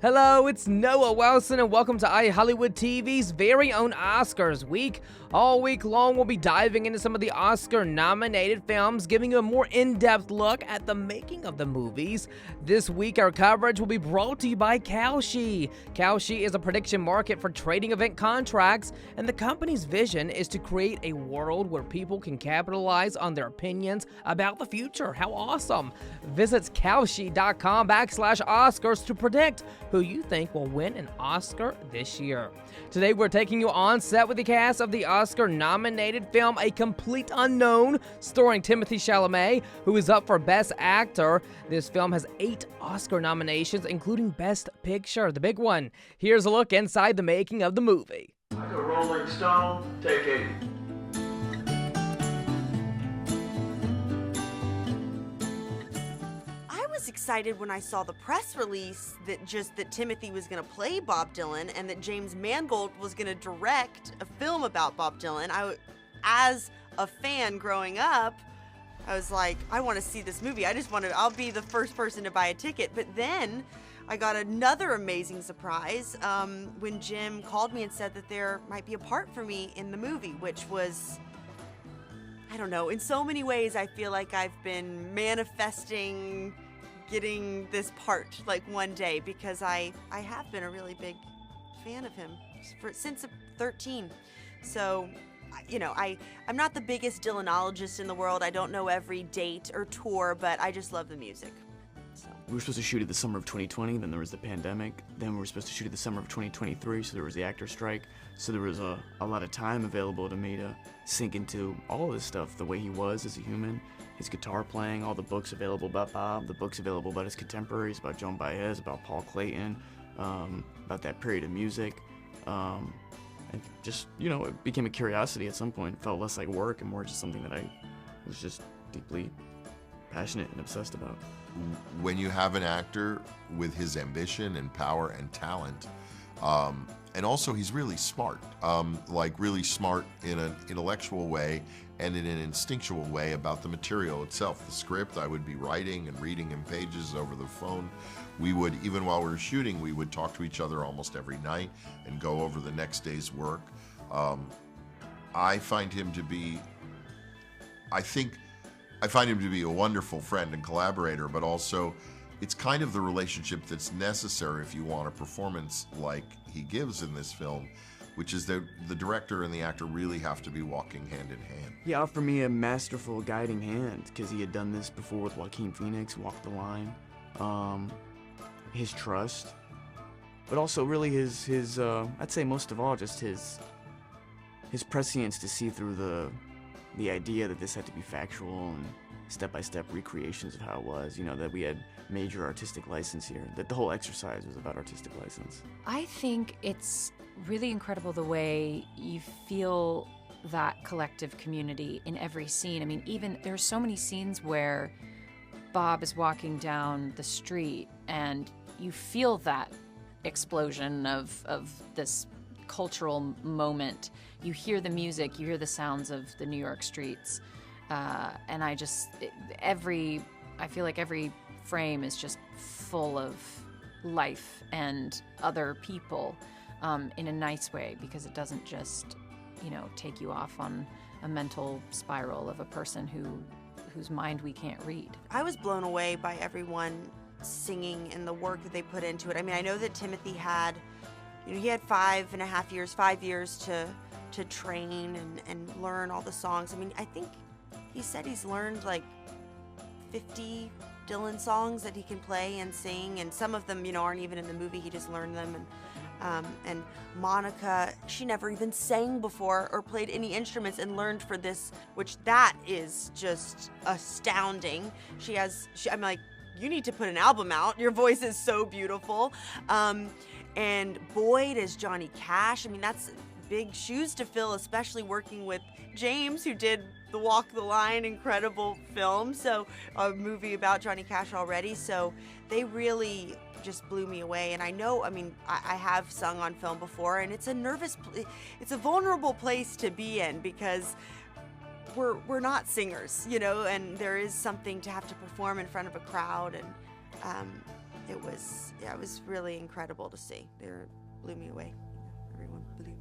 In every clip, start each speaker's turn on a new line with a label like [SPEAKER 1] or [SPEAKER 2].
[SPEAKER 1] Hello, it's Noah Wilson, and welcome to iHollywood TV's very own Oscars week. All week long, we'll be diving into some of the Oscar-nominated films, giving you a more in-depth look at the making of the movies. This week, our coverage will be brought to you by Kalshi. Kalshi is a prediction market for trading event contracts, and the company's vision is to create a world where people can capitalize on their opinions about the future. How awesome! Visit Kalshi.com/Oscars to predict who you think will win an Oscar this year. Today, we're taking you on set with the cast of the Oscar-nominated film A Complete Unknown, starring Timothée Chalamet, who is up for Best Actor. This film has 8 Oscar nominations, including Best Picture, the big one. Here's a look inside the making of the movie.
[SPEAKER 2] Like a Rolling Stone, take 80.
[SPEAKER 3] I was excited when I saw the press release that Timothy was going to play Bob Dylan and that James Mangold was going to direct a film about Bob Dylan. As a fan growing up, I was like, I want to see this movie. I'll be the first person to buy a ticket. But then I got another amazing surprise when Jim called me and said that there might be a part for me in the movie, which was, I don't know, in so many ways I feel like I've been manifesting getting this part like one day, because I have been a really big fan of him since 13. So, you know, I'm not the biggest Dylanologist in the world. I don't know every date or tour, but I just love the music. So.
[SPEAKER 4] We were supposed to shoot it the summer of 2020, then there was the pandemic. Then we were supposed to shoot it the summer of 2023, so there was the actor strike. So there was a lot of time available to me to sink into all of this stuff, the way he was as a human, his guitar playing, all the books available about Bob, the books available about his contemporaries, about Joan Baez, about Paul Clayton, about that period of music. And just, you know, it became a curiosity at some point. It felt less like work and more just something that I was just deeply passionate and obsessed about.
[SPEAKER 5] When you have an actor with his ambition and power and talent, and also he's really smart, like really smart in an intellectual way and in an instinctual way about the material itself. The script, I would be writing and reading him pages over the phone. We would, even while we were shooting, we would talk to each other almost every night and go over the next day's work. I find him to be a wonderful friend and collaborator, but also it's kind of the relationship that's necessary if you want a performance like he gives in this film, which is that the director and the actor really have to be walking hand in hand.
[SPEAKER 4] He offered me a masterful guiding hand, because he had done this before with Joaquin Phoenix, Walk the Line. His trust, but also really his I'd say most of all just his prescience to see through the idea that this had to be factual and step-by-step recreations of how it was, you know, that we had major artistic license here, that the whole exercise was about artistic license.
[SPEAKER 6] I think it's really incredible the way you feel that collective community in every scene. I mean, even there's so many scenes where Bob is walking down the street and you feel that explosion of this cultural moment. You hear the music, you hear the sounds of the New York streets, and I feel like every frame is just full of life and other people in a nice way, because it doesn't just, you know, take you off on a mental spiral of a person whose mind we can't read.
[SPEAKER 3] I was blown away by everyone singing and the work that they put into it. I mean, I know that Timothy had, you know, he had 5 years to train and learn all the songs. I mean, I think he said he's learned like 50 Dylan songs that he can play and sing, and some of them, you know, aren't even in the movie. He just learned them. And Monica, she never even sang before or played any instruments and learned for this, which that is just astounding. I'm like, you need to put an album out. Your voice is so beautiful. And Boyd as Johnny Cash. I mean, that's big shoes to fill, especially working with James, who did the Walk the Line incredible film, so a movie about Johnny Cash already. So they really just blew me away. And I know, I mean, I have sung on film before, and it's a vulnerable place to be in, because we're not singers, you know, and there is something to have to perform in front of a crowd, and it was really incredible to see. They blew me away. Everyone blew me away.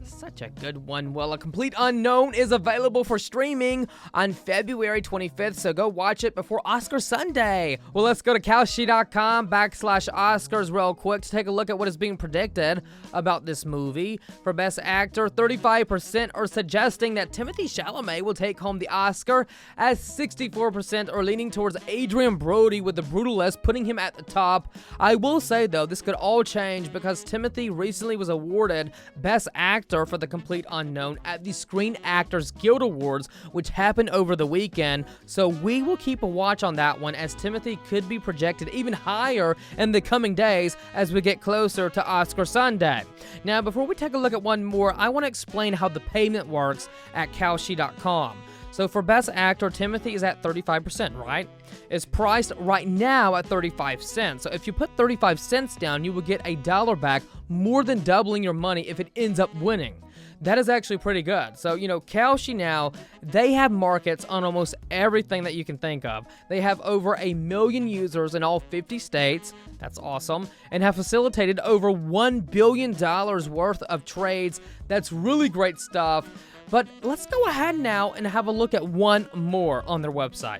[SPEAKER 1] Such a good one. Well, A Complete Unknown is available for streaming on February 25th, so go watch it before Oscar Sunday. Well, let's go to Kalshi.com/Oscars real quick to take a look at what is being predicted about this movie. For Best Actor, 35% are suggesting that Timothée Chalamet will take home the Oscar, as 64% are leaning towards Adrian Brody, with The Brutalist putting him at the top. I will say, though, this could all change because Timothée recently was awarded Best Actor for The Complete Unknown at the Screen Actors Guild Awards, which happened over the weekend, so we will keep a watch on that one, as Timothée could be projected even higher in the coming days as we get closer to Oscar Sunday. Now, before we take a look at one more, I want to explain how the payment works at Kalshi.com. So for Best Actor, Timothée is at 35%, right? It's priced right now at 35 cents. So if you put 35 cents down, you will get $1 back, more than doubling your money if it ends up winning. That is actually pretty good. So, Kalshi now, they have markets on almost everything that you can think of. They have over 1 million users in all 50 states. That's awesome. And have facilitated over $1 billion worth of trades. That's really great stuff. But let's go ahead now and have a look at one more on their website.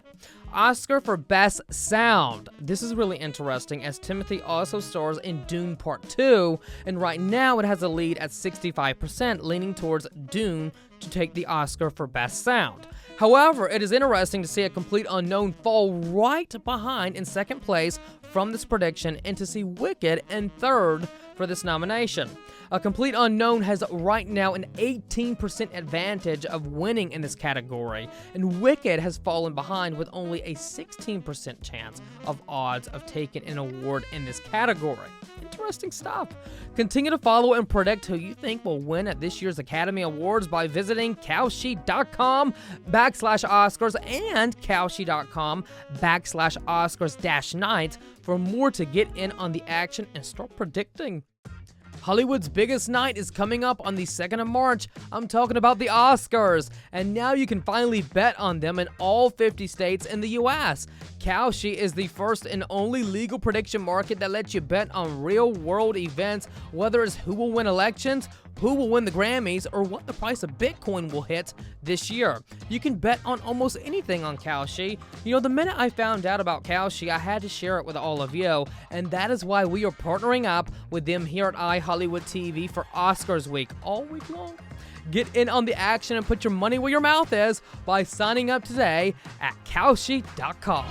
[SPEAKER 1] Oscar for Best Sound. This is really interesting, as Timothée also stars in Dune Part 2, and right now it has a lead at 65%, leaning towards Dune to take the Oscar for Best Sound. However, it is interesting to see A Complete Unknown fall right behind in second place from this prediction, and to see Wicked in third for this nomination. A Complete Unknown has right now an 18% advantage of winning in this category, and Wicked has fallen behind with only a 16% chance of odds of taking an award in this category. Interesting stuff. Continue to follow and predict who you think will win at this year's Academy Awards by visiting Kalshi.com/Oscars and Kalshi.com/Oscars-night for more to get in on the action and start predicting. Hollywood's biggest night is coming up on the 2nd of March. I'm talking about the Oscars, and now you can finally bet on them in all 50 states in the US. Kalshi is the first and only legal prediction market that lets you bet on real-world events, whether it's who will win elections, who will win the Grammys, or what the price of Bitcoin will hit this year. You can bet on almost anything on Kalshi. The minute I found out about Kalshi, I had to share it with all of you, and that is why we are partnering up with them here at iHollywood TV for Oscars week, all week long. Get in on the action and put your money where your mouth is by signing up today at Kalshi.com.